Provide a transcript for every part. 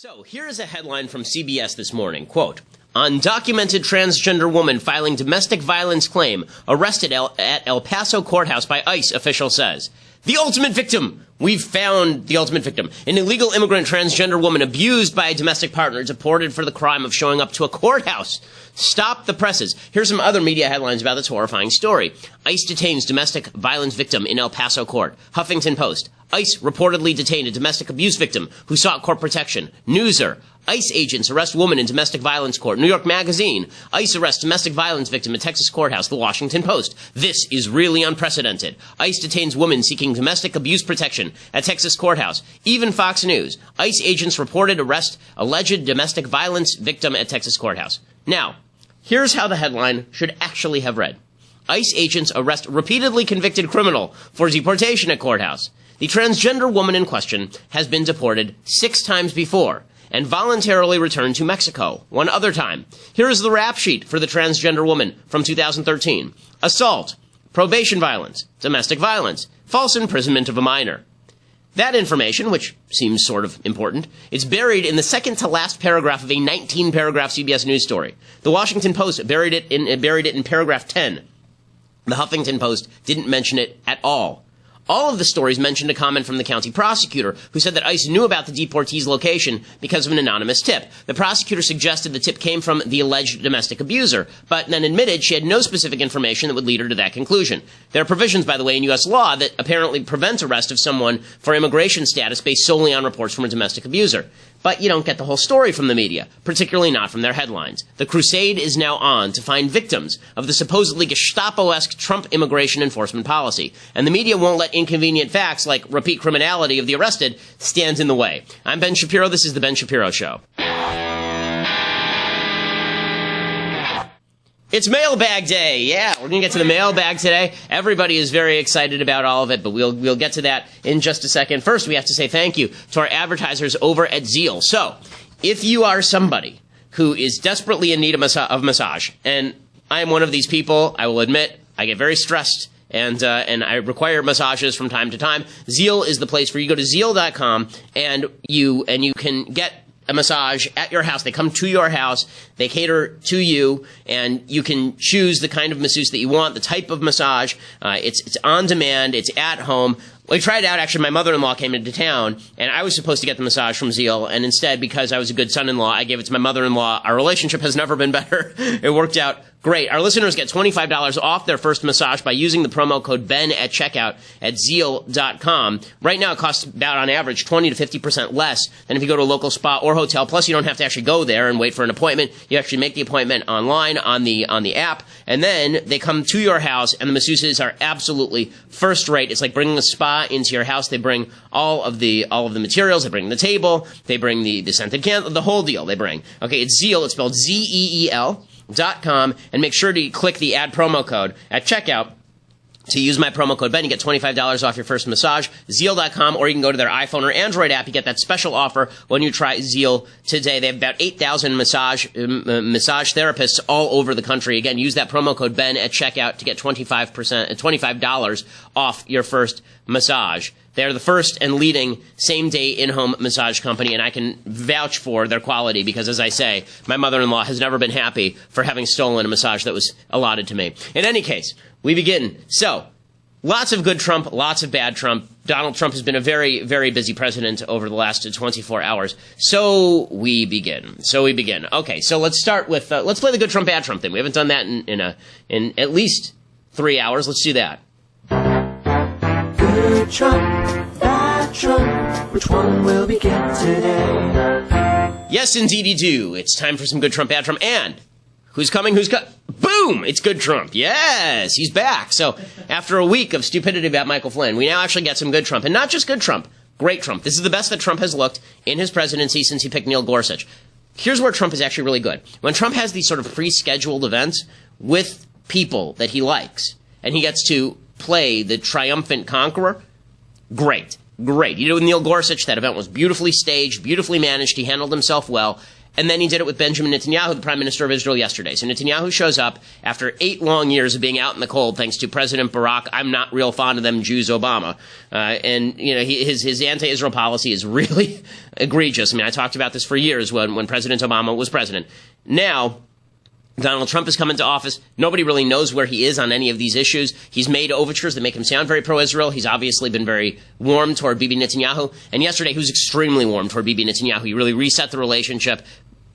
So here is a headline from CBS this morning. Quote, undocumented transgender woman filing domestic violence claim arrested at El Paso courthouse by ICE, official says. The ultimate victim. We've found the ultimate victim. An illegal immigrant transgender woman abused by a domestic partner deported for the crime of showing up to a courthouse. Stop the presses. Here's some other media headlines about this horrifying story. ICE detains domestic violence victim in El Paso court. Huffington Post. ICE reportedly detained a domestic abuse victim who sought court protection. Newser. ICE agents arrest woman in domestic violence court. New York Magazine. ICE arrests domestic violence victim at Texas courthouse. The Washington Post. This is really unprecedented. ICE detains woman seeking domestic abuse protection at Texas courthouse. Even Fox News. ICE agents reported arrest alleged domestic violence victim at Texas courthouse. Now, here's how the headline should actually have read. ICE agents arrest repeatedly convicted criminal for deportation at courthouse. The transgender woman in question has been deported 6 times before and voluntarily returned to Mexico 1 other time. Here is the rap sheet for the transgender woman from 2013. Assault, probation violence, domestic violence, false imprisonment of a minor. That information, which seems sort of important, is buried in the second to last paragraph of a 19-paragraph CBS News story. The Washington Post buried it in paragraph 10. The Huffington Post didn't mention it at all. All of the stories mentioned a comment from the county prosecutor who said that ICE knew about the deportee's location because of an anonymous tip. The prosecutor suggested the tip came from the alleged domestic abuser, but then admitted she had no specific information that would lead her to that conclusion. There are provisions, by the way, in U.S. law that apparently prevent arrest of someone for immigration status based solely on reports from a domestic abuser. But you don't get the whole story from the media, particularly not from their headlines. The crusade is now on to find victims of the supposedly Gestapo-esque Trump immigration enforcement policy. And the media won't let inconvenient facts like repeat criminality of the arrested stand in the way. I'm Ben Shapiro. This is The Ben Shapiro Show. It's mailbag day. Yeah, we're going to get to the mailbag today. Everybody is very excited about all of it, but we'll get to that in just a second. First, we have to say thank you to our advertisers over at Zeal. So, if you are somebody who is desperately in need of massage, and I am one of these people, I will admit, I get very stressed and I require massages from time to time. Zeal is the place where you go to Zeal.com and you can get a massage at your house. They come to your house, they cater to you, and you can choose the kind of masseuse that you want, the type of massage. It's on demand, it's at home. We tried it out. Actually, my mother-in-law came into town, and I was supposed to get the massage from Zeal, and instead, because I was a good son-in-law, I gave it to my mother-in-law. Our relationship has never been better. It worked out great. Our listeners get $25 off their first massage by using the promo code BEN at checkout at Zeal.com. Right now, it costs about, on average, 20 to 50% less than if you go to a local spa or hotel. Plus, you don't have to actually go there and wait for an appointment. You actually make the appointment online on the app, and then they come to your house, and the masseuses are absolutely first rate. It's like bringing a spa into your house. They bring all of the materials. They bring the table. They bring the scented candle. The whole deal they bring. Okay, it's Zeal. It's spelled ZEEL.com, and make sure to click the add promo code at checkout to use my promo code BEN. You get $25 off your first massage. Zeal.com, or you can go to their iPhone or Android app. You get that special offer when you try Zeal today. They have about 8,000 massage therapists all over the country. Again, use that promo code BEN at checkout to get $25 off your first massage. They're the first and leading same-day in-home massage company, and I can vouch for their quality because, as I say, my mother-in-law has never been happy for having stolen a massage that was allotted to me. In any case, we begin. So, lots of good Trump, lots of bad Trump. Donald Trump has been a very, very busy president over the last 24 hours. So we begin. Okay, so let's start with, let's play the good Trump, bad Trump thing. We haven't done that in at least 3 hours. Let's do that. Good Trump, bad Trump, which one will begin today? Yes, indeedy do. It's time for some good Trump, bad Trump, and who's coming, boom! It's good Trump. Yes, he's back. So after a week of stupidity about Michael Flynn, we now actually get some good Trump, and not just good Trump, great Trump. This is the best that Trump has looked in his presidency since he picked Neil Gorsuch. Here's where Trump is actually really good. When Trump has these sort of pre-scheduled events with people that he likes, and he gets to play the triumphant conqueror, great. You know, with Neil Gorsuch, that event was beautifully staged, beautifully managed. He handled himself well. And then he did it with Benjamin Netanyahu, the Prime Minister of Israel, yesterday. So Netanyahu shows up after 8 long years of being out in the cold, thanks to President Barack, I'm not real fond of them Jews, Obama. And, you know, his anti-Israel policy is really egregious. I mean, I talked about this for years when President Obama was president. Now, Donald Trump has come into office. Nobody really knows where he is on any of these issues. He's made overtures that make him sound very pro-Israel. He's obviously been very warm toward Bibi Netanyahu. And yesterday he was extremely warm toward Bibi Netanyahu. He really reset the relationship.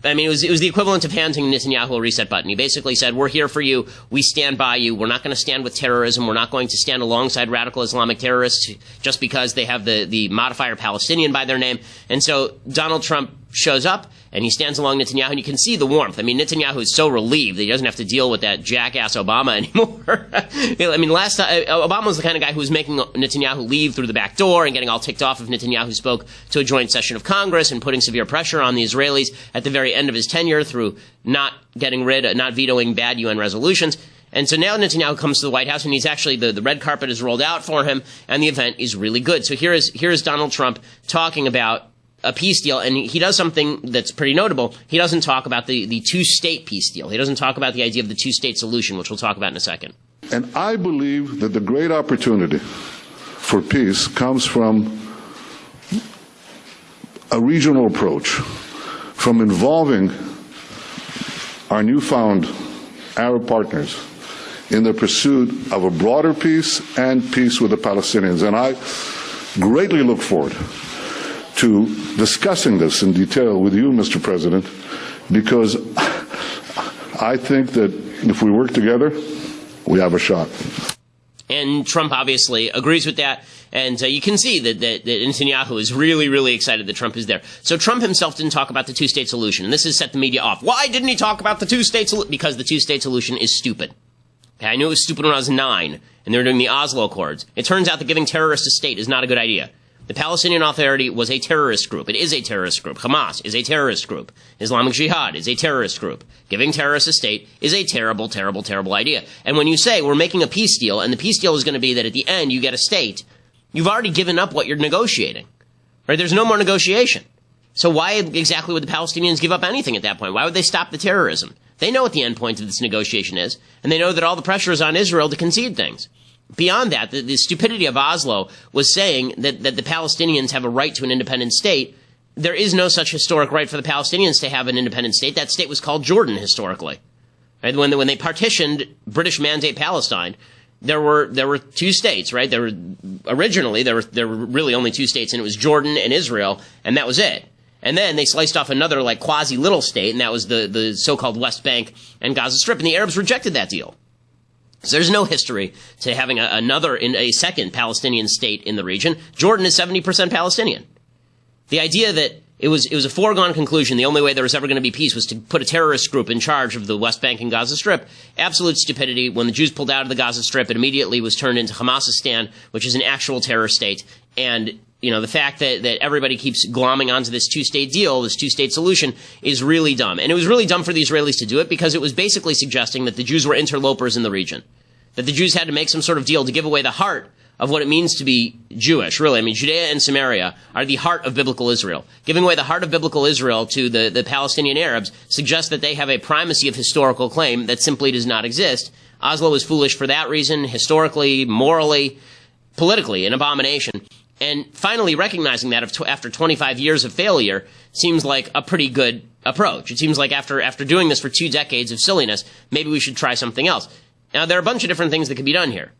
I mean, it was the equivalent of handing Netanyahu a reset button. He basically said, we're here for you. We stand by you. We're not going to stand with terrorism. We're not going to stand alongside radical Islamic terrorists just because they have the modifier Palestinian by their name. And so Donald Trump shows up, and he stands along Netanyahu, and you can see the warmth. I mean, Netanyahu is so relieved that he doesn't have to deal with that jackass Obama anymore. I mean, last time, Obama was the kind of guy who was making Netanyahu leave through the back door and getting all ticked off if Netanyahu spoke to a joint session of Congress and putting severe pressure on the Israelis at the very end of his tenure through not vetoing bad UN resolutions. And so now Netanyahu comes to the White House, and he's actually, the red carpet is rolled out for him, and the event is really good. So here is Donald Trump talking about a peace deal, and he does something that's pretty notable. He doesn't talk about the two-state peace deal. He doesn't talk about the idea of the two-state solution, which we'll talk about in a second. And I believe that the great opportunity for peace comes from a regional approach, from involving our newfound Arab partners in the pursuit of a broader peace and peace with the Palestinians. And I greatly look forward to discussing this in detail with you, Mr. President, because I think that if we work together, we have a shot. And Trump obviously agrees with that. And you can see that Netanyahu is really, really excited that Trump is there. So Trump himself didn't talk about the two-state solution. And this has set the media off. Why didn't he talk about the two-state solution? Because the two-state solution is stupid. Okay, I knew it was stupid when I was 9, and they were doing the Oslo Accords. It turns out that giving terrorists a state is not a good idea. The Palestinian Authority was a terrorist group. It is a terrorist group. Hamas is a terrorist group. Islamic Jihad is a terrorist group. Giving terrorists a state is a terrible, terrible, terrible idea. And when you say we're making a peace deal, and the peace deal is going to be that at the end you get a state, you've already given up what you're negotiating. Right? There's no more negotiation. So why exactly would the Palestinians give up anything at that point? Why would they stop the terrorism? They know what the end point of this negotiation is, and they know that all the pressure is on Israel to concede things. Beyond that, the stupidity of Oslo was saying that the Palestinians have a right to an independent state. There is no such historic right for the Palestinians to have an independent state. That state was called Jordan historically. Right? When they partitioned British Mandate Palestine, there were two states, right? There were really only two states, and it was Jordan and Israel, and that was it. And then they sliced off another like quasi little state, and that was the so-called West Bank and Gaza Strip, and the Arabs rejected that deal. So there's no history to having a second Palestinian state in the region. Jordan is 70% Palestinian. The idea that it was a foregone conclusion, the only way there was ever going to be peace was to put a terrorist group in charge of the West Bank and Gaza Strip. Absolute stupidity. When the Jews pulled out of the Gaza Strip, it immediately was turned into Hamasistan, which is an actual terror state. And the fact that everybody keeps glomming onto this two-state deal, this two-state solution, is really dumb. And it was really dumb for the Israelis to do it because it was basically suggesting that the Jews were interlopers in the region. That the Jews had to make some sort of deal to give away the heart of what it means to be Jewish, really. I mean, Judea and Samaria are the heart of biblical Israel. Giving away the heart of biblical Israel to the Palestinian Arabs suggests that they have a primacy of historical claim that simply does not exist. Oslo was foolish for that reason, historically, morally, politically, an abomination. And finally, recognizing that after 25 years of failure seems like a pretty good approach. It seems like after doing this for 2 decades of silliness, maybe we should try something else. Now, there are a bunch of different things that could be done here.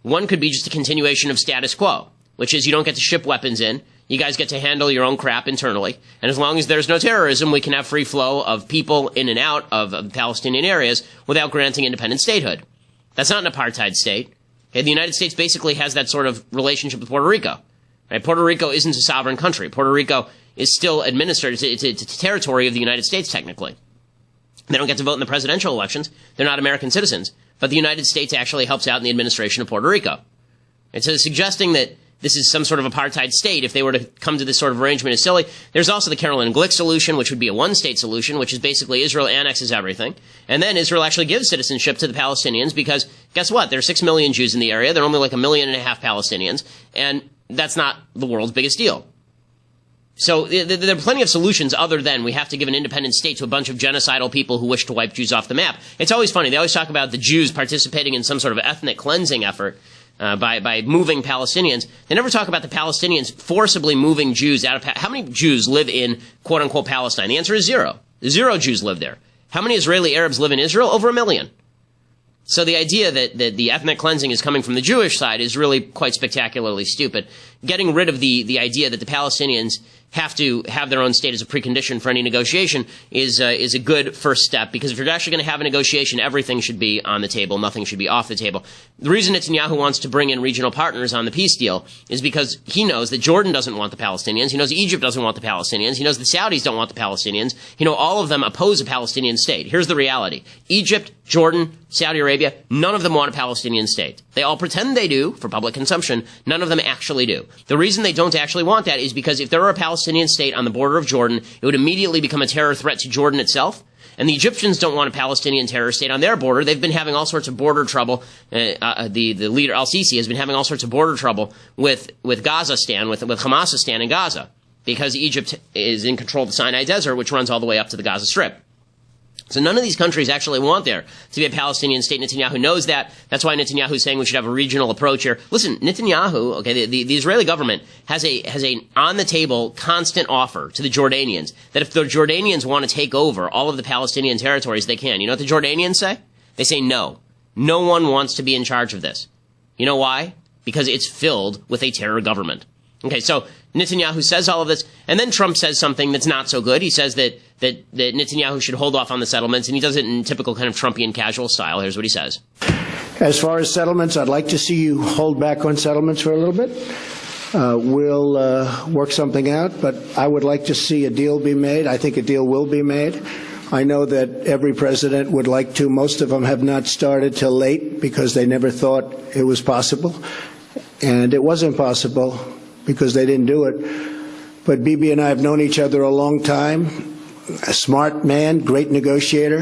One could be just a continuation of status quo, which is you don't get to ship weapons in. You guys get to handle your own crap internally. And as long as there's no terrorism, we can have free flow of people in and out of Palestinian areas without granting independent statehood. That's not an apartheid state. Okay, the United States basically has that sort of relationship with Puerto Rico. Right? Puerto Rico isn't a sovereign country. Puerto Rico is still administered. It's a territory of the United States, technically. They don't get to vote in the presidential elections. They're not American citizens. But the United States actually helps out in the administration of Puerto Rico. And so suggesting that this is some sort of apartheid state, if they were to come to this sort of arrangement, is silly. There's also the Carolyn Glick solution, which would be a one-state solution, which is basically Israel annexes everything. And then Israel actually gives citizenship to the Palestinians because, guess what? There are 6 million Jews in the area. There are only like 1.5 million Palestinians. And that's not the world's biggest deal. So there are plenty of solutions other than we have to give an independent state to a bunch of genocidal people who wish to wipe Jews off the map. It's always funny. They always talk about the Jews participating in some sort of ethnic cleansing effort by moving Palestinians. They never talk about the Palestinians forcibly moving Jews out of How many Jews live in quote-unquote Palestine? The answer is 0. 0 Jews live there. How many Israeli Arabs live in Israel? Over 1 million. So the idea that the ethnic cleansing is coming from the Jewish side is really quite spectacularly stupid. Getting rid of the idea that the Palestinians have to have their own state as a precondition for any negotiation is a good first step, because if you're actually going to have a negotiation, everything should be on the table. Nothing should be off the table. The reason Netanyahu wants to bring in regional partners on the peace deal is because he knows that Jordan doesn't want the Palestinians. He knows Egypt doesn't want the Palestinians. He knows the Saudis don't want the Palestinians. All of them oppose a Palestinian state. Here's the reality. Egypt, Jordan, Saudi Arabia, none of them want a Palestinian state. They all pretend they do for public consumption. None of them actually do. The reason they don't actually want that is because if there were a Palestinian state on the border of Jordan, it would immediately become a terror threat to Jordan itself. And the Egyptians don't want a Palestinian terror state on their border. They've been having all sorts of border trouble. The leader, al-Sisi, has been having all sorts of border trouble with Gazastan, with Hamasistan in Gaza, because Egypt is in control of the Sinai Desert, which runs all the way up to the Gaza Strip. So none of these countries actually want there to be a Palestinian state. Netanyahu knows that. That's why Netanyahu is saying we should have a regional approach here. Listen, Netanyahu, okay, the Israeli government has a on the table constant offer to the Jordanians that if the Jordanians want to take over all of the Palestinian territories, they can. You know what the Jordanians say? They say no. No one wants to be in charge of this. You know why? Because it's filled with a terror government. Okay, so Netanyahu says all of this, and then Trump says something that's not so good. He says that Netanyahu should hold off on the settlements, and he does it in typical kind of Trumpian casual style. Here's what he says. As far as settlements, I'd like to see you hold back on settlements for a little bit. We'll work something out, but I would like to see a deal be made. I think a deal will be made. I know that every president would like to. Most of them have not started till late because they never thought it was possible. And it wasn't possible because they didn't do it. But Bibi and I have known each other a long time, a smart man, great negotiator,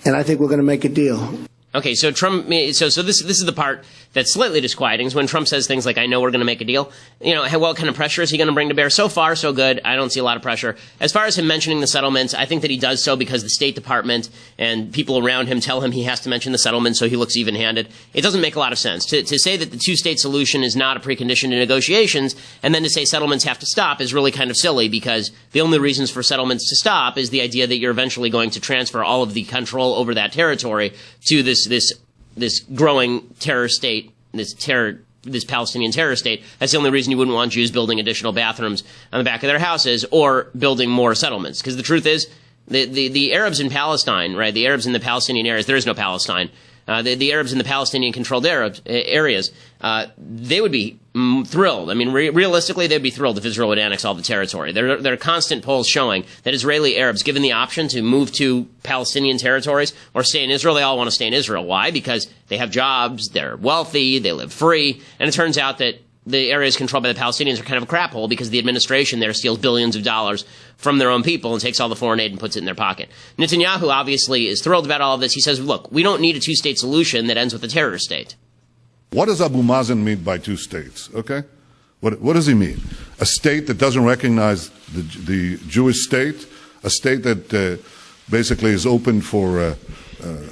and I think we're going to make a deal. Okay, so Trump, so this is the part that's slightly disquieting, is when Trump says things like, I know we're going to make a deal. What kind of pressure is he going to bring to bear? So far, so good. I don't see a lot of pressure. As far as him mentioning the settlements, I think that he does so because the State Department and people around him tell him he has to mention the settlements so he looks even-handed. It doesn't make a lot of sense. To say that the two-state solution is not a precondition to negotiations, and then to say settlements have to stop is really kind of silly, because the only reasons for settlements to stop is the idea that you're eventually going to transfer all of the control over that territory to this growing terror state, this Palestinian terror state. That's the only reason you wouldn't want Jews building additional bathrooms on the back of their houses or building more settlements. Because the truth is, the Arabs in Palestine, right, the Arabs in the Palestinian areas, there is no Palestine. The Arabs in the Palestinian-controlled areas, they would be thrilled. I mean, realistically, they'd be thrilled if Israel would annex all the territory. There are constant polls showing that Israeli Arabs, given the option to move to Palestinian territories or stay in Israel, they all want to stay in Israel. Why? Because they have jobs, they're wealthy, they live free, and it turns out that the areas controlled by the Palestinians are kind of a crap hole because the administration there steals billions of dollars from their own people and takes all the foreign aid and puts it in their pocket. Netanyahu obviously is thrilled about all of this. He says, look, we don't need a two-state solution that ends with a terror state. What does Abu Mazen mean by two states, okay? What does he mean? A state that doesn't recognize the Jewish state? A state that basically is open for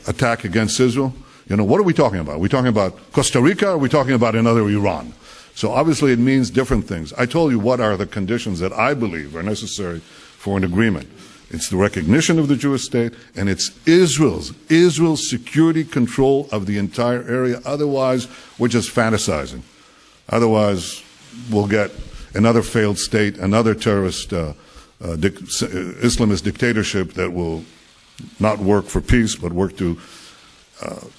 attack against Israel? What are we talking about? Are we talking about Costa Rica or are we talking about another Iran? So obviously it means different things. I told you what are the conditions that I believe are necessary for an agreement. It's the recognition of the Jewish state, and it's Israel's security control of the entire area. Otherwise, we're just fantasizing. Otherwise, we'll get another failed state, another terrorist Islamist dictatorship that will not work for peace, but work to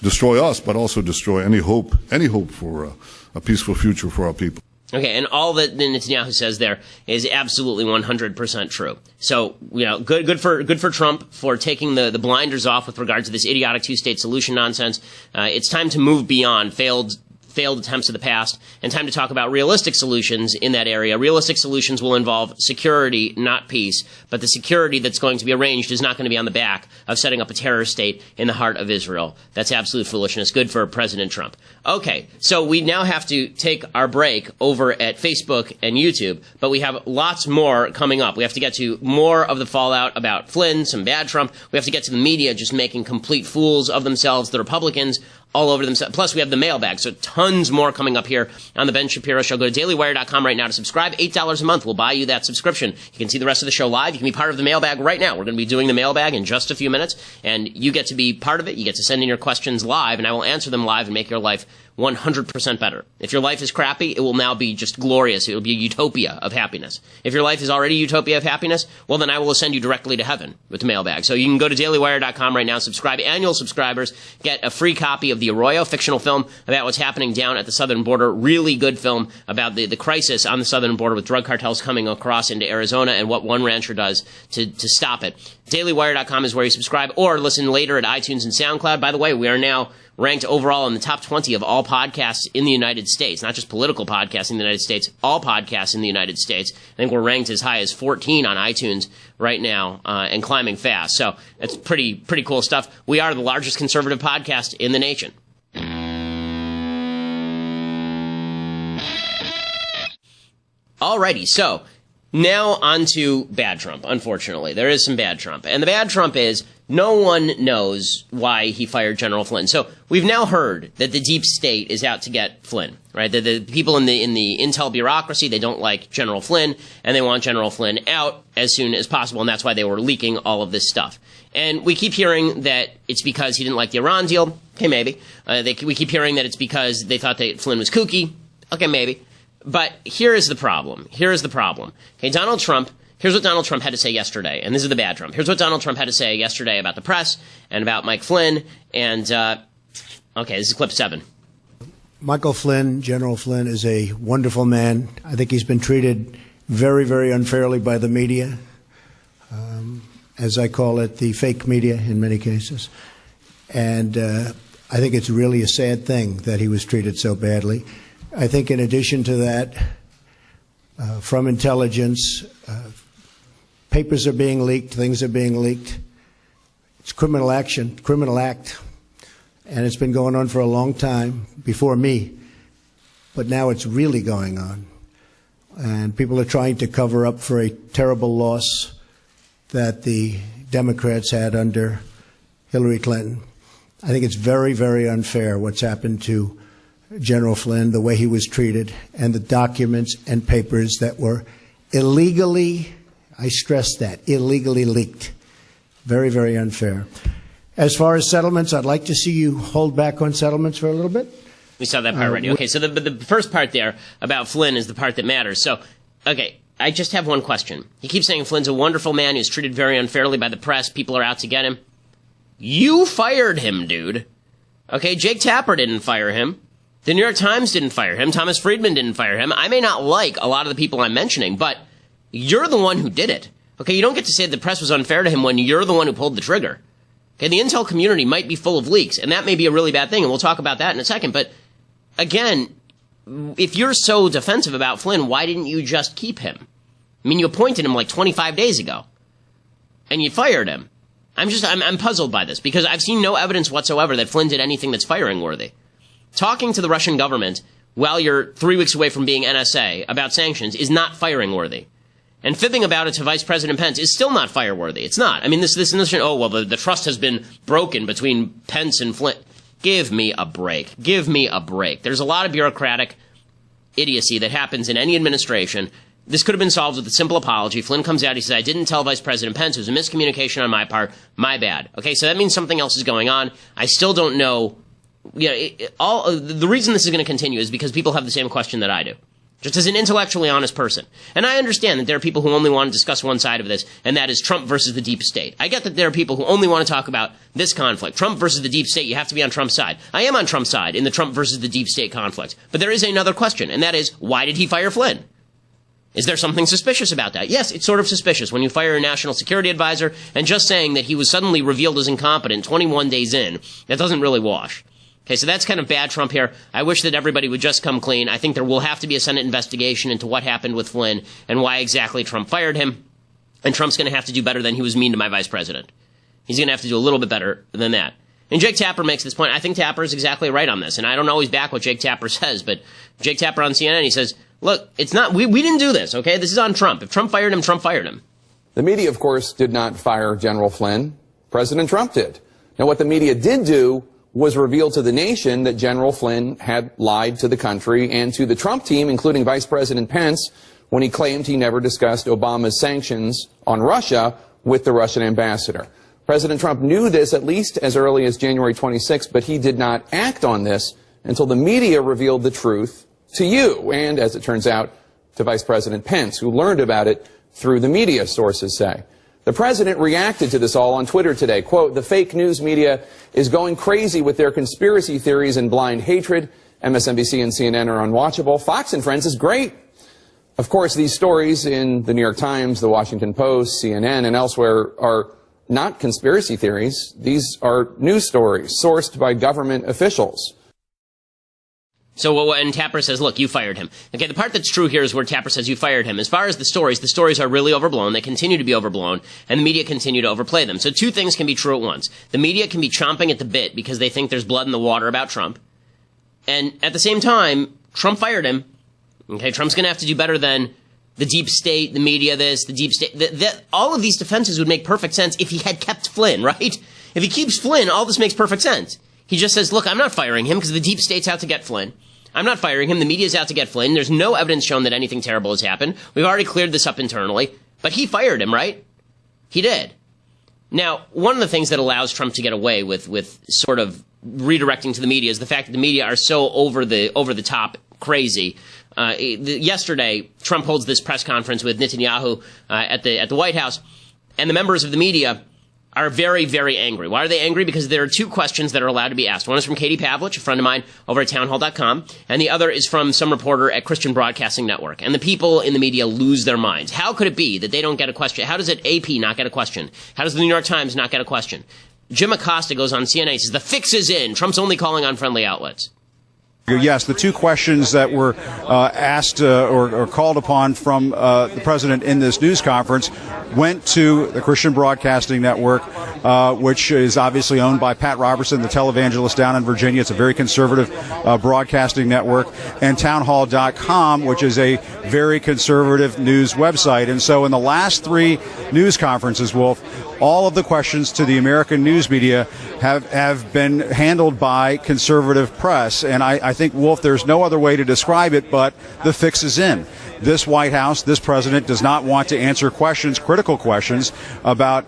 destroy us, but also destroy any hope for a peaceful future for our people. Okay, and all that Netanyahu says there is absolutely 100% true. So, good for Trump for taking the blinders off with regard to this idiotic two-state solution nonsense. It's time to move beyond failed failed attempts of the past, and time to talk about realistic solutions in that area. Realistic solutions will involve security, not peace, but the security that's going to be arranged is not going to be on the back of setting up a terror state in the heart of Israel. That's absolute foolishness. Good for President Trump. Okay, so we now have to take our break over at Facebook and YouTube, but we have lots more coming up. We have to get to more of the fallout about Flynn, some bad Trump. We have to get to the media just making complete fools of themselves, the Republicans all over themselves. Plus, we have the mailbag, so tons more coming up here on the Ben Shapiro Show. Go to dailywire.com right now to subscribe. $8 a month will buy you that subscription. You can see the rest of the show live. You can be part of the mailbag right now. We're going to be doing the mailbag in just a few minutes, and you get to be part of it. You get to send in your questions live, and I will answer them live and make your life 100% better. If your life is crappy, it will now be just glorious. It will be a utopia of happiness. If your life is already a utopia of happiness, well, then I will send you directly to heaven with the mailbag. So you can go to dailywire.com right now, subscribe. Annual subscribers get a free copy of The Arroyo, fictional film about what's happening down at the southern border. Really good film about the crisis on the southern border with drug cartels coming across into Arizona and what one rancher does to stop it. dailywire.com is where you subscribe, or listen later at iTunes and SoundCloud. By the way, we are now ranked overall in the top 20 of all podcasts in the United States, not just political podcasts in the United States, all podcasts in the United States. I think we're ranked as high as 14 on iTunes right now, and climbing fast. So it's pretty cool stuff. We are the largest conservative podcast in the nation. Alrighty, so now on to bad Trump, unfortunately. There is some bad Trump. And the bad Trump is no one knows why he fired General Flynn. So we've now heard that the deep state is out to get Flynn, right? The people in the intel bureaucracy, they don't like General Flynn, and they want General Flynn out as soon as possible, and that's why they were leaking all of this stuff. And we keep hearing that it's because he didn't like the Iran deal. Okay, maybe. We keep hearing that it's because they thought that Flynn was kooky. Okay, maybe. But here is the problem. Okay, Donald Trump, here's what Donald Trump had to say yesterday, and this is the bad Trump. Here's what Donald Trump had to say yesterday about the press and about Mike Flynn, and, okay, this is clip 7. Michael Flynn, General Flynn, is a wonderful man. I think he's been treated very, very unfairly by the media, as I call it, the fake media in many cases. And I think it's really a sad thing that he was treated so badly. I think in addition to that, from intelligence, papers are being leaked, things are being leaked. It's criminal act, and it's been going on for a long time before me, but now it's really going on. And people are trying to cover up for a terrible loss that the Democrats had under Hillary Clinton. I think it's very, very unfair what's happened to General Flynn, the way he was treated, and the documents and papers that were illegally, I stress that, illegally leaked. Very, very unfair. As far as settlements, I'd like to see you hold back on settlements for a little bit. We saw that part already. Okay, so the first part there about Flynn is the part that matters. So, okay, I just have one question. He keeps saying Flynn's a wonderful man. He was treated very unfairly by the press. People are out to get him. You fired him, dude. Okay, Jake Tapper didn't fire him. The New York Times didn't fire him. Thomas Friedman didn't fire him. I may not like a lot of the people I'm mentioning, but you're the one who did it. Okay, you don't get to say the press was unfair to him when you're the one who pulled the trigger. Okay, the intel community might be full of leaks, and that may be a really bad thing, and we'll talk about that in a second. But again, if you're so defensive about Flynn, why didn't you just keep him? I mean, you appointed him like 25 days ago, and you fired him. I'm puzzled by this, because I've seen no evidence whatsoever that Flynn did anything that's firing worthy. Talking to the Russian government while you're 3 weeks away from being NSA about sanctions is not firing worthy. And fibbing about it to Vice President Pence is still not fire-worthy. It's not. I mean, this notion, oh, well, the trust has been broken between Pence and Flynn. Give me a break. Give me a break. There's a lot of bureaucratic idiocy that happens in any administration. This could have been solved with a simple apology. Flynn comes out, he says, I didn't tell Vice President Pence. It was a miscommunication on my part. My bad. Okay, so that means something else is going on. I still don't know. The reason this is going to continue is because people have the same question that I do. Just as an intellectually honest person. And I understand that there are people who only want to discuss one side of this, and that is Trump versus the deep state. I get that there are people who only want to talk about this conflict. Trump versus the deep state, you have to be on Trump's side. I am on Trump's side in the Trump versus the deep state conflict. But there is another question, and that is, why did he fire Flynn? Is there something suspicious about that? Yes, it's sort of suspicious when you fire a national security advisor, and just saying that he was suddenly revealed as incompetent 21 days in, that doesn't really wash. Okay, so that's kind of bad Trump here. I wish that everybody would just come clean. I think there will have to be a Senate investigation into what happened with Flynn and why exactly Trump fired him. And Trump's going to have to do better than he was mean to my vice president. He's going to have to do a little bit better than that. And Jake Tapper makes this point. I think Tapper is exactly right on this. And I don't always back what Jake Tapper says, but Jake Tapper on CNN, he says, look, it's not, we didn't do this, okay? This is on Trump. If Trump fired him, Trump fired him. The media, of course, did not fire General Flynn. President Trump did. Now, what the media did do was reveal to the nation that General Flynn had lied to the country and to the Trump team, including Vice President Pence, when he claimed he never discussed Obama's sanctions on Russia with the Russian ambassador. President Trump knew this at least as early as January 26, but he did not act on this until the media revealed the truth to you and, as it turns out, to Vice President Pence, who learned about it through the media, sources say. The president reacted to this all on Twitter today. Quote, the fake news media is going crazy with their conspiracy theories and blind hatred. MSNBC and CNN are unwatchable. Fox and Friends is great. Of course, these stories in the New York Times, the Washington Post, CNN, and elsewhere are not conspiracy theories. These are news stories sourced by government officials. So and Tapper says, look, you fired him. Okay, the part that's true here is where Tapper says you fired him. As far as the stories are really overblown. They continue to be overblown, and the media continue to overplay them. So two things can be true at once. The media can be chomping at the bit because they think there's blood in the water about Trump. And at the same time, Trump fired him. Okay, Trump's going to have to do better than the deep state, the media this, the deep state. All of these defenses would make perfect sense if he had kept Flynn, right? If he keeps Flynn, all this makes perfect sense. He just says, look, I'm not firing him because the deep state's out to get Flynn. I'm not firing him. The media's out to get Flynn. There's no evidence shown that anything terrible has happened. We've already cleared this up internally. But he fired him, right? He did. Now, one of the things that allows Trump to get away with sort of redirecting to the media is the fact that the media are so over the top crazy. Yesterday, Trump holds this press conference with Netanyahu at the White House, and the members of the media are very, very angry. Why are they angry? Because there are two questions that are allowed to be asked. One is from Katie Pavlich, a friend of mine over at townhall.com, and the other is from some reporter at Christian Broadcasting Network. And the people in the media lose their minds. How could it be that they don't get a question? How does AP not get a question? How does the New York Times not get a question? Jim Acosta goes on CNN and says, the fix is in. Trump's only calling on friendly outlets. Yes, the two questions that were asked or called upon from the president in this news conference went to the Christian Broadcasting Network, which is obviously owned by Pat Robertson, the televangelist down in Virginia. It's a very conservative broadcasting network, and townhall.com, which is a very conservative news website. And so in the last three news conferences, Wolf, all of the questions to the American news media have been handled by conservative press. And I think, Wolf, there's no other way to describe it, but the fix is in. This White House, this president does not want to answer questions, critical questions, about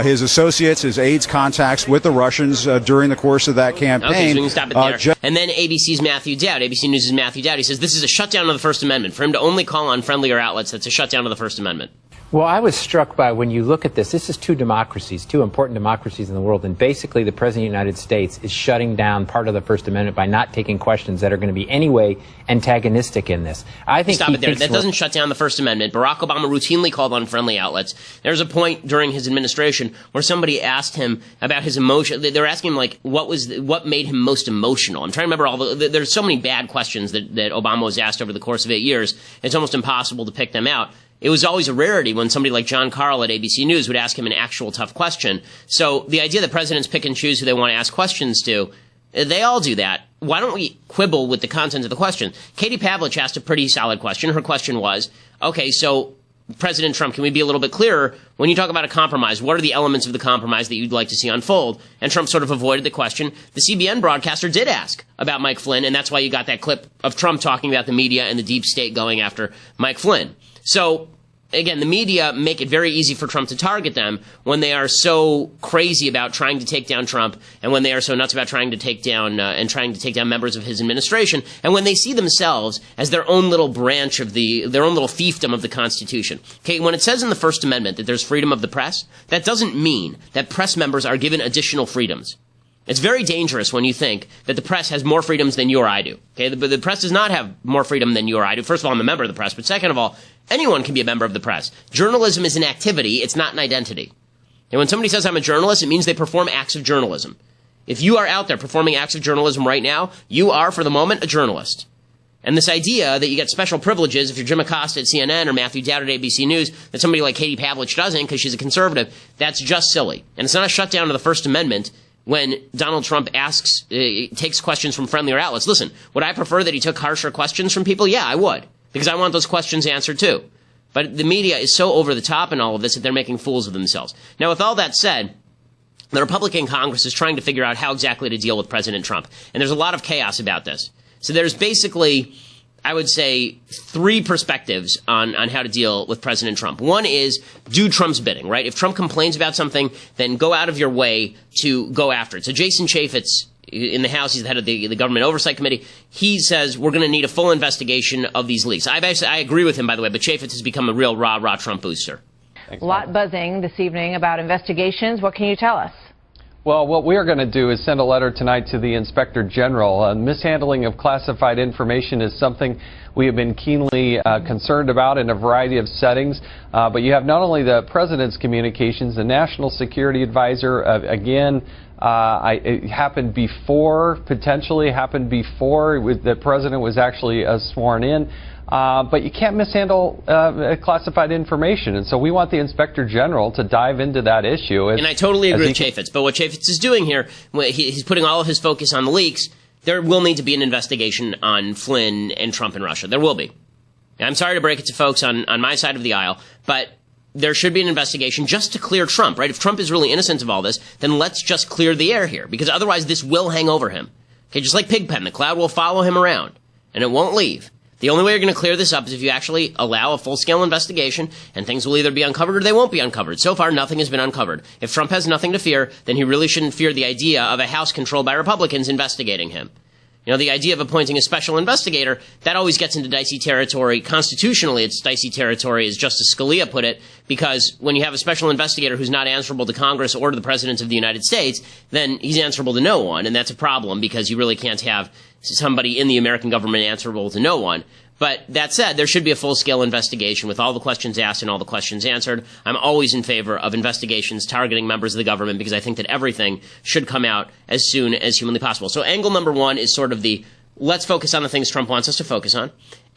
his associates, his aides' contacts with the Russians during the course of that campaign. Okay, so we can stop it there. And then ABC's Matthew Dowd, ABC News' Matthew Dowd, he says this is a shutdown of the First Amendment. For him to only call on friendlier outlets, that's a shutdown of the First Amendment. Well, I was struck by when you look at this is two democracies, two important democracies in the world, and basically the President of the United States is shutting down part of the First Amendment by not taking questions that are going to be anyway antagonistic in this. I think Stop it there. That doesn't shut down the First Amendment. Barack Obama routinely called on friendly outlets. There's a point during his administration where somebody asked him about his emotion. They were asking him, like, what made him most emotional. I'm trying to remember there's so many bad questions that Obama was asked over the course of 8 years. It's almost impossible to pick them out. It was always a rarity when somebody like John Carl at ABC News would ask him an actual tough question. So the idea that presidents pick and choose who they want to ask questions to, they all do that. Why don't we quibble with the content of the question? Katie Pavlich asked a pretty solid question. Her question was, okay, so President Trump, can we be a little bit clearer? When you talk about a compromise, what are the elements of the compromise that you'd like to see unfold? And Trump sort of avoided the question. The CBN broadcaster did ask about Mike Flynn, and that's why you got that clip of Trump talking about the media and the deep state going after Mike Flynn. So, again, the media make it very easy for Trump to target them when they are so crazy about trying to take down Trump, and when they are so nuts about trying to take down members of his administration, and when they see themselves as their own little branch of their own little fiefdom of the Constitution. Okay, when it says in the First Amendment that there's freedom of the press, that doesn't mean that press members are given additional freedoms. It's very dangerous when you think that the press has more freedoms than you or I do. Okay, the press does not have more freedom than you or I do. First of all, I'm a member of the press, but second of all, anyone can be a member of the press. Journalism is an activity, it's not an identity. And when somebody says I'm a journalist, it means they perform acts of journalism. If you are out there performing acts of journalism right now, you are, for the moment, a journalist. And this idea that you get special privileges if you're Jim Acosta at CNN or Matthew Dowd at ABC News, that somebody like Katie Pavlich doesn't because she's a conservative, that's just silly. And it's not a shutdown of the First Amendment when Donald Trump takes questions from friendlier outlets. Listen, would I prefer that he took harsher questions from people? Yeah, I would, because I want those questions answered too. But the media is so over the top in all of this that they're making fools of themselves. Now, with all that said, the Republican Congress is trying to figure out how exactly to deal with President Trump. And there's a lot of chaos about this. So there's basically, I would say, three perspectives on how to deal with President Trump. One is do Trump's bidding, right? If Trump complains about something, then go out of your way to go after it. So Jason Chaffetz in the House, he's the head of the Government Oversight Committee. He says we're going to need a full investigation of these leaks. I agree with him, by the way, but Chaffetz has become a real rah-rah Trump booster. A lot buzzing this evening about investigations. What can you tell us? Well, what we are going to do is send a letter tonight to the Inspector General. Mishandling of classified information is something we have been keenly concerned about in a variety of settings. But you have not only the President's communications, the National Security Advisor, it happened before, potentially happened before the President was actually sworn in. But you can't mishandle classified information. And so we want the Inspector General to dive into that issue. And I totally agree with Chaffetz. But what Chaffetz is doing here, he's putting all of his focus on the leaks. There will need to be an investigation on Flynn and Trump and Russia. There will be. And I'm sorry to break it to folks on my side of the aisle, but there should be an investigation just to clear Trump, right? If Trump is really innocent of all this, then let's just clear the air here, because otherwise this will hang over him. Okay, just like Pigpen, the cloud will follow him around, and it won't leave. The only way you're going to clear this up is if you actually allow a full-scale investigation, and things will either be uncovered or they won't be uncovered. So far, nothing has been uncovered. If Trump has nothing to fear, then he really shouldn't fear the idea of a House controlled by Republicans investigating him. You know, the idea of appointing a special investigator, that always gets into dicey territory. Constitutionally, it's dicey territory, as Justice Scalia put it, because when you have a special investigator who's not answerable to Congress or to the President of the United States, then he's answerable to no one, and that's a problem because you really can't have somebody in the American government answerable to no one. But that said, there should be a full-scale investigation with all the questions asked and all the questions answered. I'm always in favor of investigations targeting members of the government because I think that everything should come out as soon as humanly possible. So angle number one is sort of the let's focus on the things Trump wants us to focus on.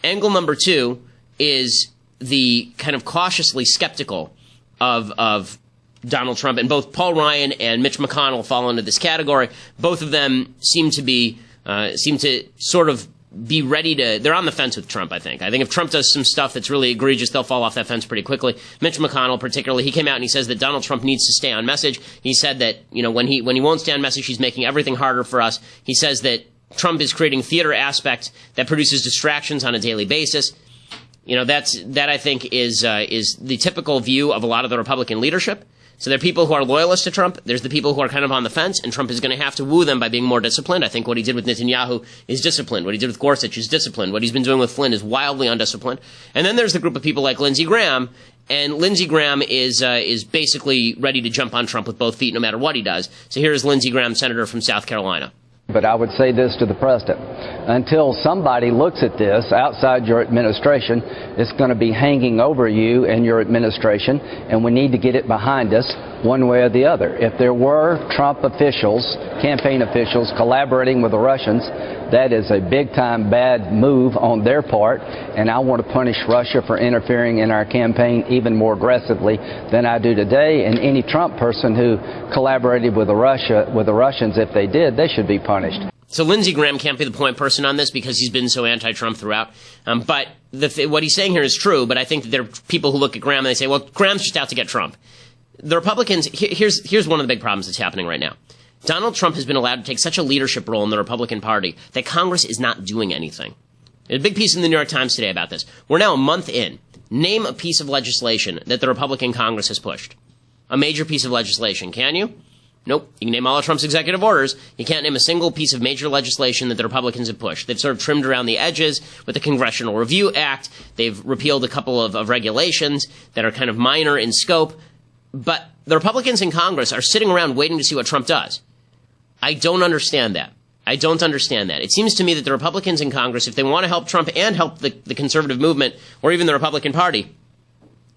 Angle number two is the kind of cautiously skeptical of Donald Trump, and both Paul Ryan and Mitch McConnell fall into this category. Both of them seem to sort of be ready to, they're on the fence with Trump, I think. I think if Trump does some stuff that's really egregious, they'll fall off that fence pretty quickly. Mitch McConnell particularly, he came out and he says that Donald Trump needs to stay on message. He said that, you know, when he won't stay on message, he's making everything harder for us. He says that Trump is creating theater aspect that produces distractions on a daily basis. You know, that I think is the typical view of a lot of the Republican leadership. So there are people who are loyalists to Trump. There's the people who are kind of on the fence, and Trump is going to have to woo them by being more disciplined. I think what he did with Netanyahu is disciplined. What he did with Gorsuch is disciplined. What he's been doing with Flynn is wildly undisciplined. And then there's the group of people like Lindsey Graham, and Lindsey Graham is basically ready to jump on Trump with both feet no matter what he does. So here's Lindsey Graham, senator from South Carolina. But I would say this to the president. Until somebody looks at this outside your administration, it's going to be hanging over you and your administration, and we need to get it behind us one way or the other. If there were Trump officials, campaign officials, collaborating with the Russians, that is a big-time bad move on their part, and I want to punish Russia for interfering in our campaign even more aggressively than I do today. And any Trump person who collaborated with the Russians, if they did, they should be punished. So Lindsey Graham can't be the point person on this because he's been so anti-Trump throughout. But what he's saying here is true, but I think that there are people who look at Graham and they say, well, Graham's just out to get Trump. The Republicans, here's one of the big problems that's happening right now. Donald Trump has been allowed to take such a leadership role in the Republican Party that Congress is not doing anything. There's a big piece in the New York Times today about this. We're now a month in. Name a piece of legislation that the Republican Congress has pushed. A major piece of legislation. Can you? Nope. You can name all of Trump's executive orders. You can't name a single piece of major legislation that the Republicans have pushed. They've sort of trimmed around the edges with the Congressional Review Act. They've repealed a couple of regulations that are kind of minor in scope. But the Republicans in Congress are sitting around waiting to see what Trump does. I don't understand that. I don't understand that. It seems to me that the Republicans in Congress, if they want to help Trump and help the conservative movement or even the Republican Party,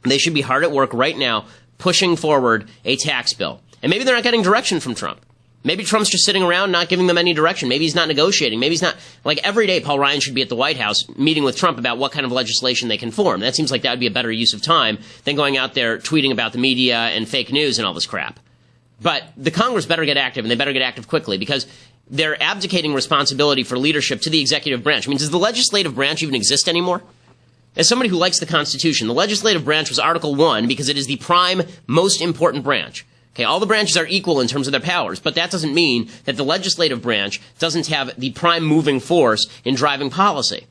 they should be hard at work right now pushing forward a tax bill. And maybe they're not getting direction from Trump. Maybe Trump's just sitting around not giving them any direction. Maybe he's not negotiating. Maybe he's not, like, every day Paul Ryan should be at the White House meeting with Trump about what kind of legislation they can form. That seems like that would be a better use of time than going out there tweeting about the media and fake news and all this crap. But the Congress better get active, and they better get active quickly, because they're abdicating responsibility for leadership to the executive branch. I mean, does the legislative branch even exist anymore? As somebody who likes the Constitution, the legislative branch was Article 1 because it is the prime, most important branch. Okay, all the branches are equal in terms of their powers, but that doesn't mean that the legislative branch doesn't have the prime moving force in driving policy.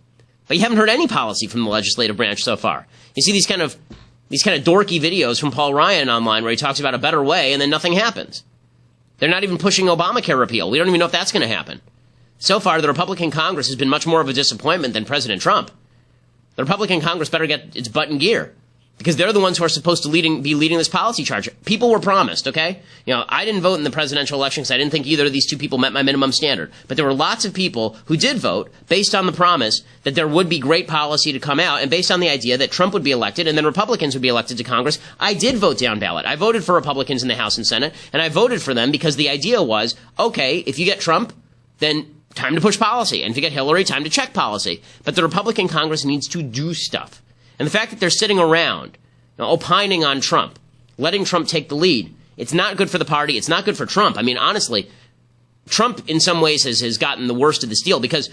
But you haven't heard any policy from the legislative branch so far. You see these kind of dorky videos from Paul Ryan online where he talks about a better way and then nothing happens. They're not even pushing Obamacare repeal. We don't even know if that's going to happen. So far, the Republican Congress has been much more of a disappointment than President Trump. The Republican Congress better get its butt in gear, because they're the ones who are supposed to be leading this policy charge. People were promised, okay? You know, I didn't vote in the presidential election because I didn't think either of these two people met my minimum standard. But there were lots of people who did vote based on the promise that there would be great policy to come out, and based on the idea that Trump would be elected and then Republicans would be elected to Congress. I did vote down ballot. I voted for Republicans in the House and Senate, and I voted for them because the idea was, okay, if you get Trump, then time to push policy. And if you get Hillary, time to check policy. But the Republican Congress needs to do stuff. And the fact that they're sitting around, opining on Trump, letting Trump take the lead, it's not good for the party. It's not good for Trump. I mean, honestly, Trump in some ways has gotten the worst of this deal, because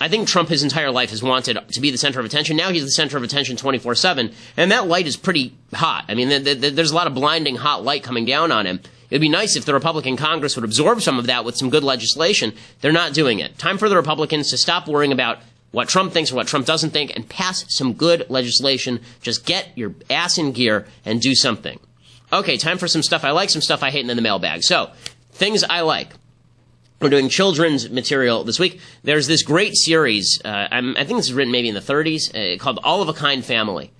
I think Trump his entire life has wanted to be the center of attention. Now he's the center of attention 24/7, and that light is pretty hot. I mean, there's a lot of blinding hot light coming down on him. It would be nice if the Republican Congress would absorb some of that with some good legislation. They're not doing it. Time for the Republicans to stop worrying about what Trump thinks or what Trump doesn't think, and pass some good legislation. Just get your ass in gear and do something. Okay, time for some stuff I like, some stuff I hate, and then the mailbag. So, things I like. We're doing children's material this week. There's this great series, I think this was written maybe in the 30s, called All of a Kind Family,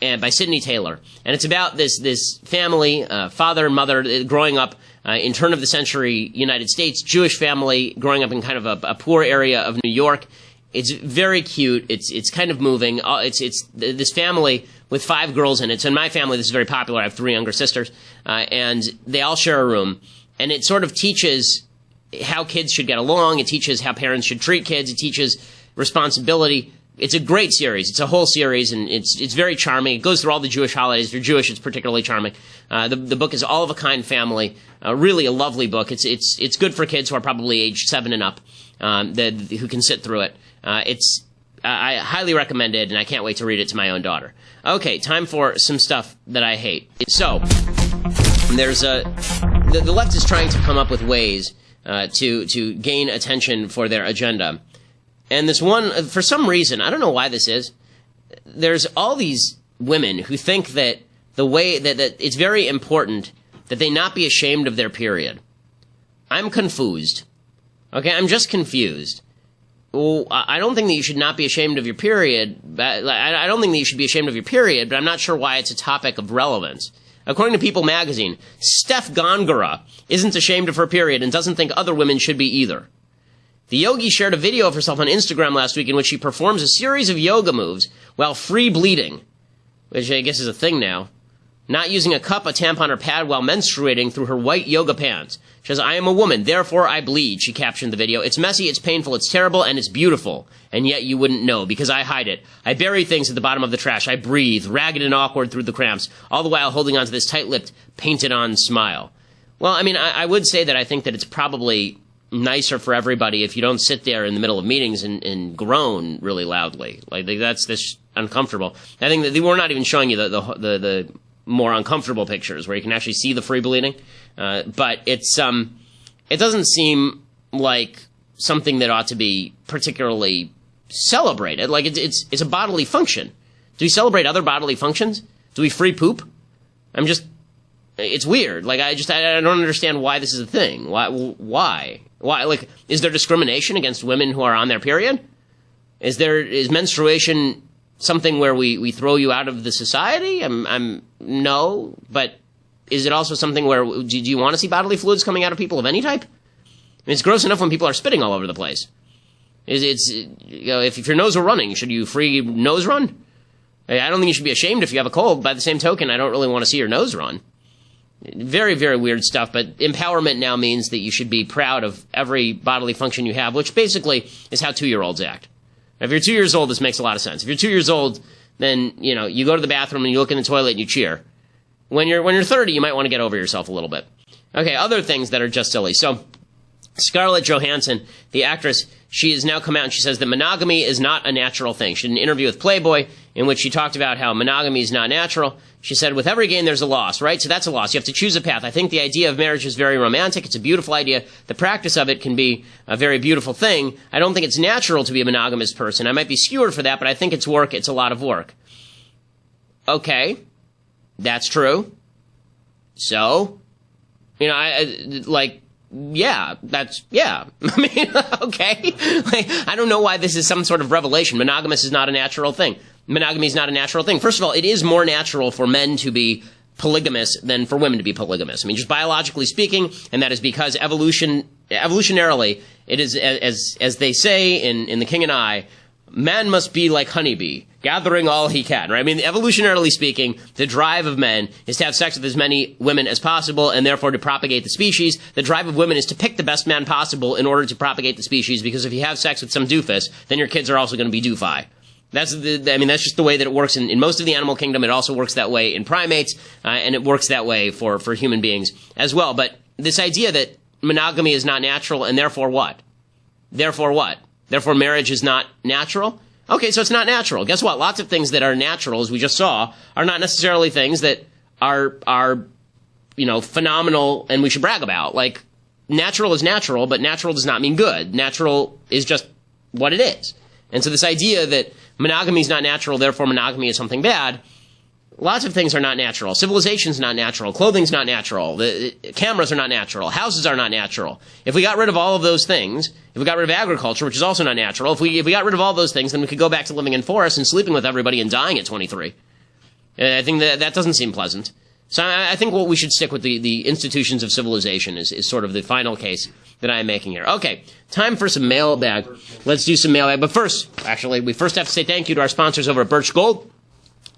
and by Sidney Taylor. And it's about this family, father and mother, growing up in turn-of-the-century United States, Jewish family, growing up in kind of a poor area of New York. It's very cute. It's kind of moving. It's this family with 5 girls in it. So in my family, this is very popular. I have 3 younger sisters, and they all share a room. And it sort of teaches how kids should get along. It teaches how parents should treat kids. It teaches responsibility. It's a great series. It's a whole series, and it's very charming. It goes through all the Jewish holidays. If you're Jewish, it's particularly charming. The book is All of a Kind Family. Really a lovely book. It's good for kids who are probably age 7 and up, who can sit through it. I highly recommend it, and I can't wait to read it to my own daughter. Okay, time for some stuff that I hate. So, there's the left is trying to come up with ways to gain attention for their agenda. And this one, for some reason, I don't know why this is, there's all these women who think that the way that it's very important that they not be ashamed of their period. I'm confused. Okay, I'm just confused. Well, I don't think that you should not be ashamed of your period. I don't think that you should be ashamed of your period, but I'm not sure why it's a topic of relevance. According to People magazine, Steph Gongora isn't ashamed of her period and doesn't think other women should be either. The yogi shared a video of herself on Instagram last week in which she performs a series of yoga moves while free bleeding, which I guess is a thing now, not using a cup, a tampon, or pad while menstruating through her white yoga pants. She says, "I am a woman, therefore I bleed," she captioned the video. "It's messy, it's painful, it's terrible, and it's beautiful. And yet you wouldn't know, because I hide it. I bury things at the bottom of the trash. I breathe, ragged and awkward through the cramps, all the while holding on to this tight-lipped, painted-on smile." Well, I mean, I would say that I think that it's probably nicer for everybody if you don't sit there in the middle of meetings and groan really loudly. Like, that's uncomfortable. I think that we're not even showing you the more uncomfortable pictures where you can actually see the free bleeding. But it doesn't seem like something that ought to be particularly celebrated. Like, it's a bodily function. Do we celebrate other bodily functions? Do we free poop? It's weird. Like, I don't understand why this is a thing. Why? Like, is there discrimination against women who are on their period? Is menstruation something where we throw you out of the society? No, but is it also something where, do you want to see bodily fluids coming out of people of any type? I mean, it's gross enough when people are spitting all over the place. If your nose were running, should you free nose run? I don't think you should be ashamed if you have a cold. By the same token, I don't really want to see your nose run. Very, very weird stuff, but empowerment now means that you should be proud of every bodily function you have, which basically is how 2-year-olds act. If you're 2 years old, this makes a lot of sense. If you're 2 years old, then, you go to the bathroom and you look in the toilet and you cheer. When you're 30, you might want to get over yourself a little bit. Okay, other things that are just silly. So, Scarlett Johansson, the actress, she has now come out and she says that monogamy is not a natural thing. She did an interview with Playboy in which she talked about how monogamy is not natural. She said, with every gain, there's a loss, right? So that's a loss. You have to choose a path. I think the idea of marriage is very romantic. It's a beautiful idea. The practice of it can be a very beautiful thing. I don't think it's natural to be a monogamous person. I might be skewered for that, but I think it's work. It's a lot of work. Okay. That's true. So, yeah. I mean, okay. I don't know why this is some sort of revelation. Monogamous is not a natural thing. Monogamy is not a natural thing. First of all, it is more natural for men to be polygamous than for women to be polygamous. I mean, just biologically speaking, and that is because evolutionarily, it is, as they say in The King and I, man must be like honeybee, gathering all he can, right? I mean, evolutionarily speaking, the drive of men is to have sex with as many women as possible and therefore to propagate the species. The drive of women is to pick the best man possible in order to propagate the species, because if you have sex with some doofus, then your kids are also going to be doofi. That's just the way that it works in most of the animal kingdom. It also works that way in primates, and it works that way for human beings as well. But this idea that monogamy is not natural, and therefore what? Therefore what? Therefore marriage is not natural? Okay, so it's not natural. Guess what? Lots of things that are natural, as we just saw, are not necessarily things that are phenomenal and we should brag about. Like, natural is natural, but natural does not mean good. Natural is just what it is. And so this idea that monogamy is not natural, therefore monogamy is something bad, lots of things are not natural. Civilization's not natural. Clothing's not natural. The cameras are not natural. Houses are not natural. If we got rid of all of those things, if we got rid of agriculture, which is also not natural, if we got rid of all those things, then we could go back to living in forests and sleeping with everybody and dying at 23. I think that doesn't seem pleasant. So I think what we should stick with the institutions of civilization is sort of the final case that I am making here. Okay, time for some mailbag. Let's do some mailbag. But first, actually, we first have to say thank you to our sponsors over at Birch Gold.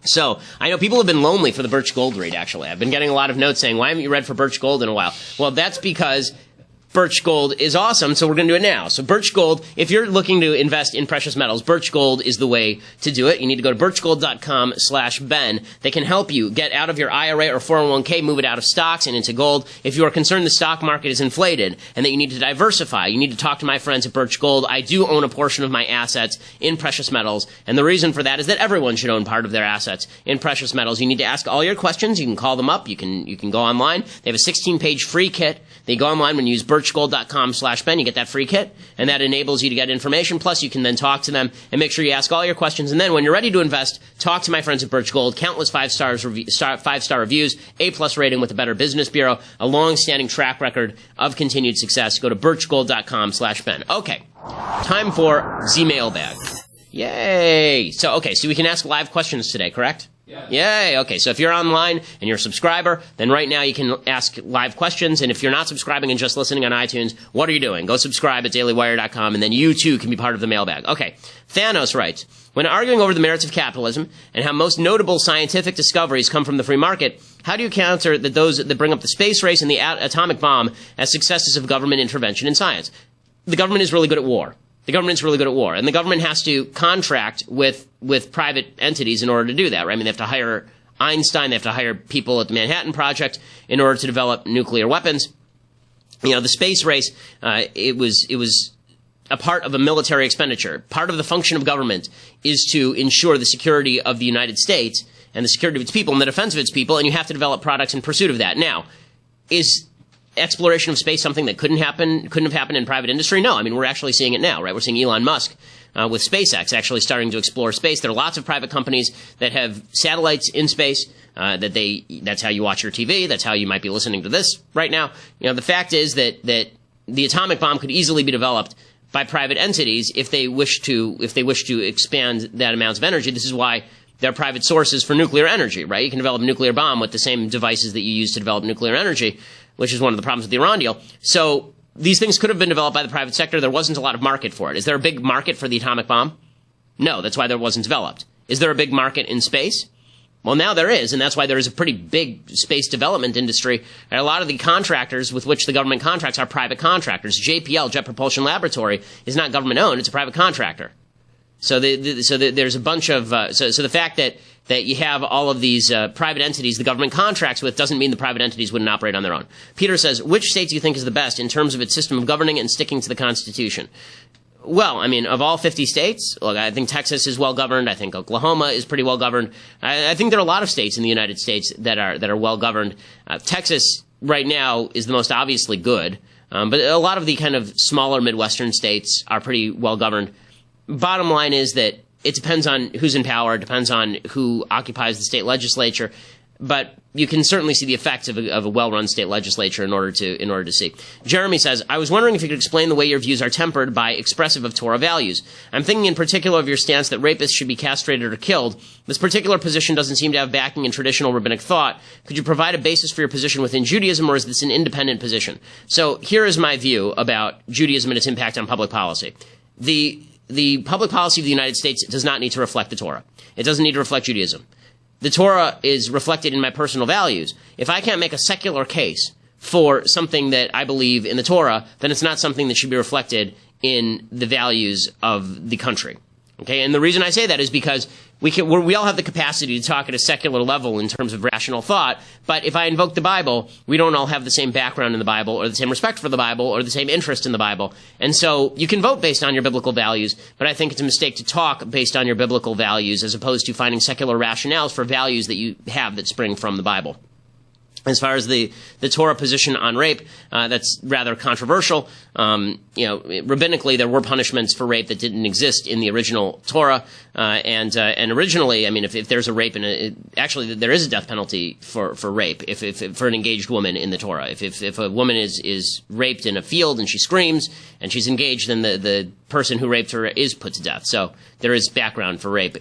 So, I know people have been lonely for the Birch Gold read, actually. I've been getting a lot of notes saying, why haven't you read for Birch Gold in a while? Well, that's because Birch Gold is awesome, so we're going to do it now. So Birch Gold, if you're looking to invest in precious metals, Birch Gold is the way to do it. You need to go to birchgold.com/Ben. They can help you get out of your IRA or 401k, move it out of stocks and into gold. If you are concerned the stock market is inflated and that you need to diversify, you need to talk to my friends at Birch Gold. I do own a portion of my assets in precious metals, and the reason for that is that everyone should own part of their assets in precious metals. You need to ask all your questions. You can call them up. You can go online. They have a 16-page free kit. They go online when you use birchgold.com/Ben. You get that free kit, and that enables you to get information. Plus, you can then talk to them and make sure you ask all your questions. And then when you're ready to invest, talk to my friends at Birch Gold. Countless five-star reviews, A+ rating with the Better Business Bureau, a long-standing track record of continued success. Go to birchgold.com/Ben. Okay, time for the mailbag. Yay! So we can ask live questions today, correct? Yeah. Yay! Okay, so if you're online and you're a subscriber, then right now you can ask live questions. And if you're not subscribing and just listening on iTunes, what are you doing? Go subscribe at dailywire.com, and then you too can be part of the mailbag. Okay, Thanos writes, when arguing over the merits of capitalism and how most notable scientific discoveries come from the free market, how do you counter those that bring up the space race and the atomic bomb as successes of government intervention in science? The government is really good at war. The government's really good at war, and the government has to contract with private entities in order to do that, right? I mean, they have to hire Einstein, they have to hire people at the Manhattan Project in order to develop nuclear weapons. You know, the space race, it was a part of a military expenditure. Part of the function of government is to ensure the security of the United States and the security of its people and the defense of its people, and you have to develop products in pursuit of that. Now, is exploration of space something that couldn't have happened in private industry? No. I mean, we're actually seeing it now, right? We're seeing Elon Musk with SpaceX actually starting to explore space. There are lots of private companies that have satellites in space that's how you watch your TV. That's how you might be listening to this right now. You know, the fact is that the atomic bomb could easily be developed by private entities if they wish to expand that amount of energy. This is why there are private sources for nuclear energy, right? You can develop a nuclear bomb with the same devices that you use to develop nuclear energy, which is one of the problems with the Iran deal. So these things could have been developed by the private sector. There wasn't a lot of market for it. Is there a big market for the atomic bomb? No, that's why there wasn't developed. Is there a big market in space? Well, now there is, and that's why there is a pretty big space development industry. And a lot of the contractors with which the government contracts are private contractors. JPL, Jet Propulsion Laboratory, is not government-owned. It's a private contractor. So there's a bunch of so the fact that you have all of these private entities the government contracts with doesn't mean the private entities wouldn't operate on their own. Peter says, which state do you think is the best in terms of its system of governing and sticking to the Constitution? Well, I mean, of all 50 states, look, I think Texas is well governed. I think Oklahoma is pretty well governed. I think there are a lot of states in the United States that are well governed. Texas right now is the most obviously good, but a lot of the kind of smaller Midwestern states are pretty well governed. Bottom line is that it depends on who's in power, it depends on who occupies the state legislature, but you can certainly see the effects of a well-run state legislature in order to see. Jeremy says, I was wondering if you could explain the way your views are tempered by expressive of Torah values. I'm thinking in particular of your stance that rapists should be castrated or killed. This particular position doesn't seem to have backing in traditional rabbinic thought. Could you provide a basis for your position within Judaism, or is this an independent position? So here is my view about Judaism and its impact on public policy. The public policy of the United States does not need to reflect the Torah. It doesn't need to reflect Judaism. The Torah is reflected in my personal values. If I can't make a secular case for something that I believe in the Torah, then it's not something that should be reflected in the values of the country. Okay, and the reason I say that is because we all have the capacity to talk at a secular level in terms of rational thought, but if I invoke the Bible, we don't all have the same background in the Bible, or the same respect for the Bible, or the same interest in the Bible. And so you can vote based on your biblical values, but I think it's a mistake to talk based on your biblical values as opposed to finding secular rationales for values that you have that spring from the Bible. As far as the Torah position on rape, that's rather controversial. Rabbinically, there were punishments for rape that didn't exist in the original Torah, and originally, I mean, if there's a rape actually there is a death penalty for rape if for an engaged woman in the Torah. If a woman is raped in a field and she screams and she's engaged, then the person who raped her is put to death. So there is background for rape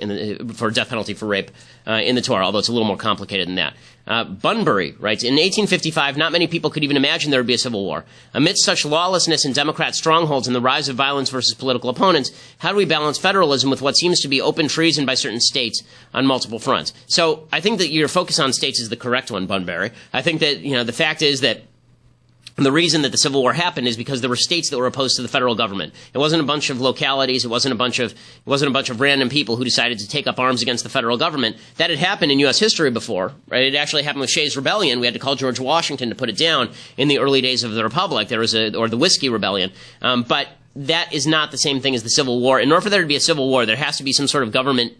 for death penalty for rape in the Torah, although it's a little more complicated than that. Bunbury writes, in 1855, not many people could even imagine there would be a civil war. Amidst such lawlessness and Democrat strongholds and the rise of violence versus political opponents, how do we balance federalism with what seems to be open treason by certain states on multiple fronts? So I think that your focus on states is the correct one, Bunbury. I think that, the fact is that the reason that the Civil War happened is because there were states that were opposed to the federal government. It wasn't a bunch of localities. It wasn't a bunch of random people who decided to take up arms against the federal government. That had happened in U.S. history before, right? It actually happened with Shays' Rebellion. We had to call George Washington to put it down in the early days of the Republic. There was or the Whiskey Rebellion. But that is not the same thing as the Civil War. In order for there to be a Civil War, there has to be some sort of government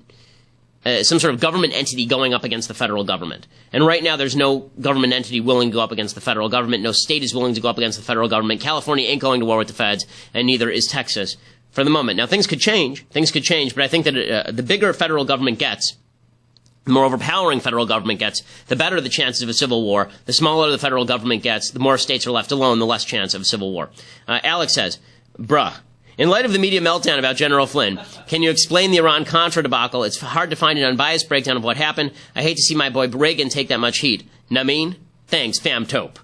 entity going up against the federal government. And right now there's no government entity willing to go up against the federal government. No state is willing to go up against the federal government. California ain't going to war with the feds, and neither is Texas for the moment. Now things could change, but I think that the bigger federal government gets, the more overpowering federal government gets, the better the chances of a civil war. The smaller the federal government gets, the more states are left alone, the less chance of a civil war. Alex says, bruh. In light of the media meltdown about General Flynn, can you explain the Iran-Contra debacle? It's hard to find an unbiased breakdown of what happened. I hate to see my boy Reagan take that much heat. Namin? Thanks, fam tope.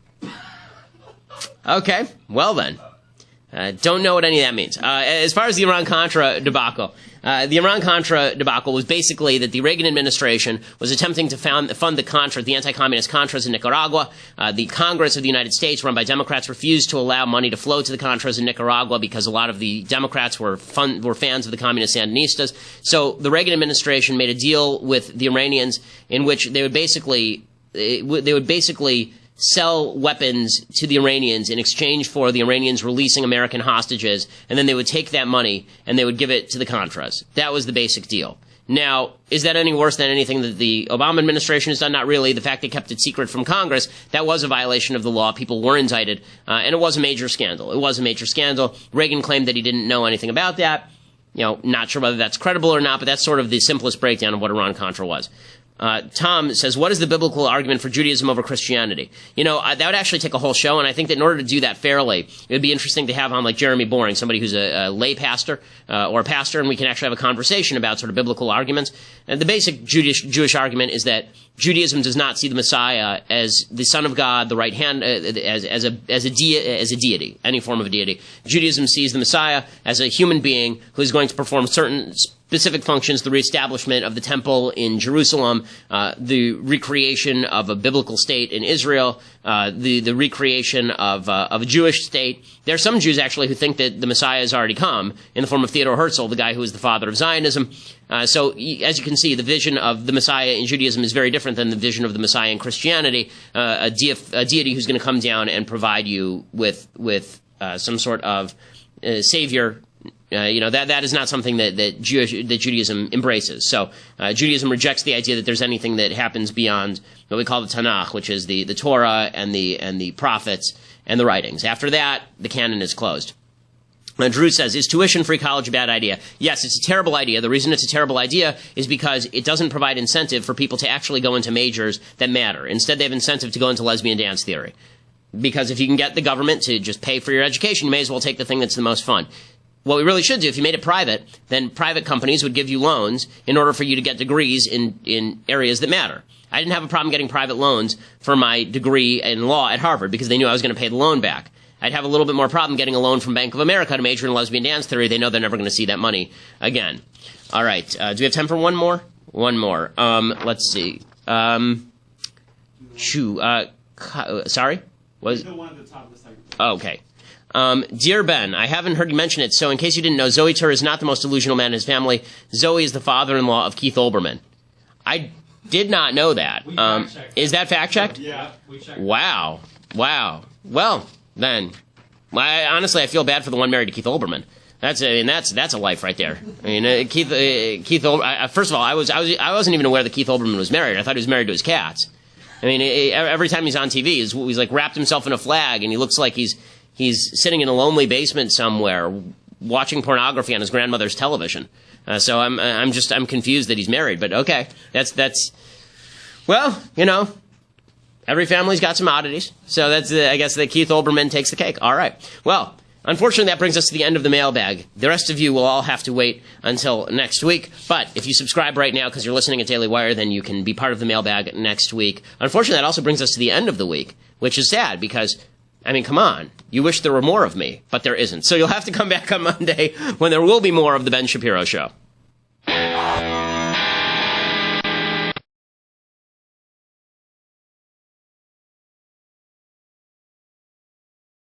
Okay, well then. Don't know what any of that means. As far as the Iran-Contra debacle, the Iran-Contra debacle was basically that the Reagan administration was attempting to fund the Contras, the anti-communist Contras in Nicaragua. The Congress of the United States, run by Democrats, refused to allow money to flow to the Contras in Nicaragua because a lot of the Democrats were fans of the communist Sandinistas. So the Reagan administration made a deal with the Iranians in which they would basically sell weapons to the Iranians in exchange for the Iranians releasing American hostages, and then they would take that money and they would give it to the Contras. That was the basic deal. Now, is that any worse than anything that the Obama administration has done? Not really. The fact they kept it secret from Congress, that was a violation of the law. People were indicted, and it was a major scandal. Reagan claimed that he didn't know anything about that. Not sure whether that's credible or not, but that's sort of the simplest breakdown of what Iran-Contra was. Tom says, what is the biblical argument for Judaism over Christianity? That would actually take a whole show, and I think that in order to do that fairly, it would be interesting to have on like Jeremy Boring, somebody who's a lay pastor or a pastor, and we can actually have a conversation about sort of biblical arguments. And the basic Jewish argument is that Judaism does not see the Messiah as the Son of God, the right hand, as a deity, any form of a deity. Judaism sees the Messiah as a human being who is going to perform certain specific functions, the reestablishment of the temple in Jerusalem, the recreation of a biblical state in Israel, the recreation of a Jewish state. There are some Jews, actually, who think that the Messiah has already come in the form of Theodor Herzl, the guy who was the father of Zionism. So, as you can see, the vision of the Messiah in Judaism is very different than the vision of the Messiah in Christianity, a deity who's going to come down and provide you with some sort of savior. That is not something that Judaism embraces. So Judaism rejects the idea that there's anything that happens beyond what we call the Tanakh, which is the Torah and the prophets and the writings. After that, the canon is closed. Drew says, is tuition-free college a bad idea? Yes, it's a terrible idea. The reason it's a terrible idea is because it doesn't provide incentive for people to actually go into majors that matter. Instead, they have incentive to go into lesbian dance theory. Because if you can get the government to just pay for your education, you may as well take the thing that's the most fun. What we really should do, if you made it private, then private companies would give you loans in order for you to get degrees in areas that matter. I didn't have a problem getting private loans for my degree in law at Harvard because they knew I was going to pay the loan back. I'd have a little bit more problem getting a loan from Bank of America to major in lesbian dance theory. They know they're never going to see that money again. All right. Do we have time for one more? One more. Let's see. Sorry? Was the one at the top of the second. Okay. Dear Ben, I haven't heard you mention it, so in case you didn't know, Zoe Tur is not the most delusional man in his family. Zoe is the father-in-law of Keith Olbermann. I did not know that. Is that fact-checked? Yeah, we checked. Wow. Well, then, honestly, I feel bad for the one married to Keith Olbermann. That's a life right there. I mean, Keith Olbermann. First of all, I wasn't even aware that Keith Olbermann was married. I thought he was married to his cats. I mean, every time he's on TV, he's like wrapped himself in a flag, and he looks like he's sitting in a lonely basement somewhere, watching pornography on his grandmother's television. So I'm confused that he's married. But okay, that's well, every family's got some oddities. So I guess that Keith Olbermann takes the cake. All right. Well, unfortunately, that brings us to the end of the mailbag. The rest of you will all have to wait until next week. But if you subscribe right now because you're listening at Daily Wire, then you can be part of the mailbag next week. Unfortunately, that also brings us to the end of the week, which is sad because, I mean, come on. You wish there were more of me, but there isn't. So you'll have to come back on Monday when there will be more of The Ben Shapiro Show.